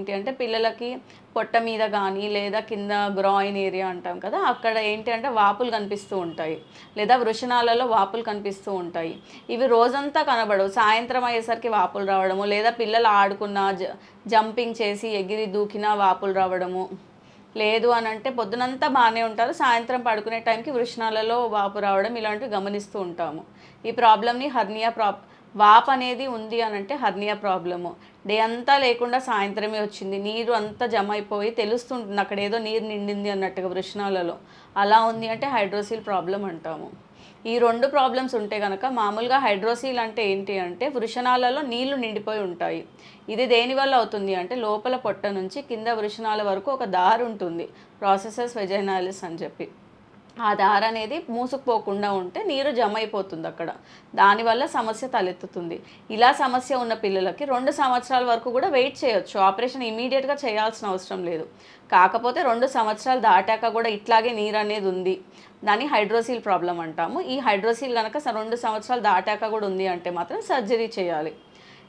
ఏంటి అంటే పిల్లలకి పొట్ట మీద కానీ లేదా కింద గ్రాయిన్ ఏరియా అంటాం కదా, అక్కడ ఏంటి అంటే వాపులు కనిపిస్తూ ఉంటాయి, లేదా వృషణాలలో వాపులు కనిపిస్తూ ఉంటాయి. ఇవి రోజంతా కనబడవు, సాయంత్రం అయ్యేసరికి వాపులు రావడము, లేదా పిల్లలు ఆడుకున్న జంపింగ్ చేసి ఎగిరి దూకిన వాపులు రావడము, లేదు అని అంటే పొద్దునంతా బాగానే ఉంటారు, సాయంత్రం పడుకునే టైంకి వృషణాలలో వాపు రావడం ఇలాంటివి గమనిస్తూ ఉంటాము. ఈ ప్రాబ్లమ్ని హర్నియా వాపు అనేది ఉంది అని అంటే హర్నియా ప్రాబ్లము. డే అంతా లేకుండా సాయంత్రమే వచ్చింది, నీరు అంతా జమ అయిపోయి తెలుస్తుంటుంది అక్కడ ఏదో నీరు నిండింది అన్నట్టుగా వృషణాలలో, అలా ఉంది అంటే హైడ్రోసిల్ ప్రాబ్లం అంటాము. ఈ 2 ప్రాబ్లమ్స్ ఉంటే కనుక మామూలుగా హైడ్రోసిల్ అంటే ఏంటి అంటే వృషణాలలో నీళ్లు నిండిపోయి ఉంటాయి. ఇది దేనివల్ల అవుతుంది అంటే లోపల పొట్ట నుంచి కింద వృషణాల వరకు ఒక దారి ఉంటుంది, ప్రాసెసస్ వెజైనాలిస్ అని చెప్పి. ఆ దారి అనేది మూసుకుపోకుండా ఉంటే నీరు జమ అయిపోతుంది అక్కడ, దానివల్ల సమస్య తలెత్తుతుంది. ఇలా సమస్య ఉన్న పిల్లలకి 2 సంవత్సరాల వరకు కూడా వెయిట్ చేయొచ్చు, ఆపరేషన్ ఇమీడియట్గా చేయాల్సిన అవసరం లేదు. కాకపోతే 2 సంవత్సరాలు దాటాక కూడా ఇట్లాగే నీరు అనేది ఉంది, దాన్ని హైడ్రోసిల్ ప్రాబ్లం అంటాము. ఈ హైడ్రోసిల్ కనుక 2 సంవత్సరాలు దాటాక కూడా ఉంది అంటే మాత్రం సర్జరీ చేయాలి.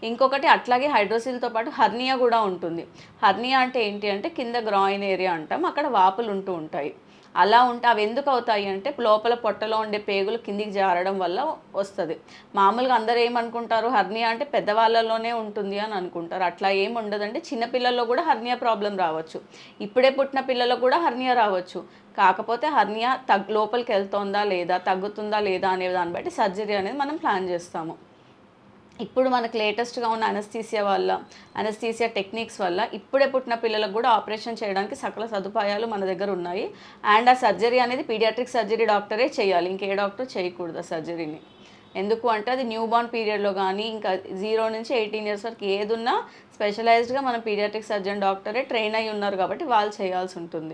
ఇంకొకటి అట్లాగే హైడ్రోసిల్తో పాటు హర్నియా కూడా ఉంటుంది. హర్నియా అంటే ఏంటి అంటే కింద గ్రాయిన్ ఏరియా అంటాం, అక్కడ వాపులు ఉంటూ ఉంటాయి. అలా ఉంటే అవి ఎందుకు అవుతాయి అంటే లోపల పొట్టలో ఉండే పేగులు కిందికి జారడం వల్ల వస్తుంది. మామూలుగా అందరూ ఏమనుకుంటారు, హర్నియా అంటే పెద్దవాళ్ళలోనే ఉంటుంది అని అనుకుంటారు. అట్లా ఏమి ఉండదండి, చిన్నపిల్లల్లో కూడా హర్నియా ప్రాబ్లం రావచ్చు, ఇప్పుడే పుట్టిన పిల్లలకు కూడా హర్నియా రావచ్చు. కాకపోతే హర్నియా లోపలికి వెళ్తుందా లేదా, తగ్గుతుందా లేదా అనే దాన్ని బట్టి సర్జరీ అనేది మనం ప్లాన్ చేస్తాము. ఇప్పుడు మనకు లేటెస్ట్గా ఉన్న అనస్థీసియా టెక్నిక్స్ వల్ల ఇప్పుడే పుట్టిన పిల్లలకు కూడా ఆపరేషన్ చేయడానికి సకల సదుపాయాలు మన దగ్గర ఉన్నాయి. అండ్ ఆ సర్జరీ అనేది పీడియాట్రిక్ సర్జరీ డాక్టరే చేయాలి, ఇంకే డాక్టర్ చేయకూడదు ఆ సర్జరీని. ఎందుకు అంటే అది న్యూ బార్న్ పీరియడ్లో కానీ ఇంకా 0 నుంచి 18 ఇయర్స్ వరకు ఏదున్నా స్పెషలైజ్డ్గా మన పీడియాట్రిక్ సర్జన్ డాక్టరే ట్రైన్ అయ్యి ఉన్నారు కాబట్టి వాళ్ళు చేయాల్సి ఉంటుంది.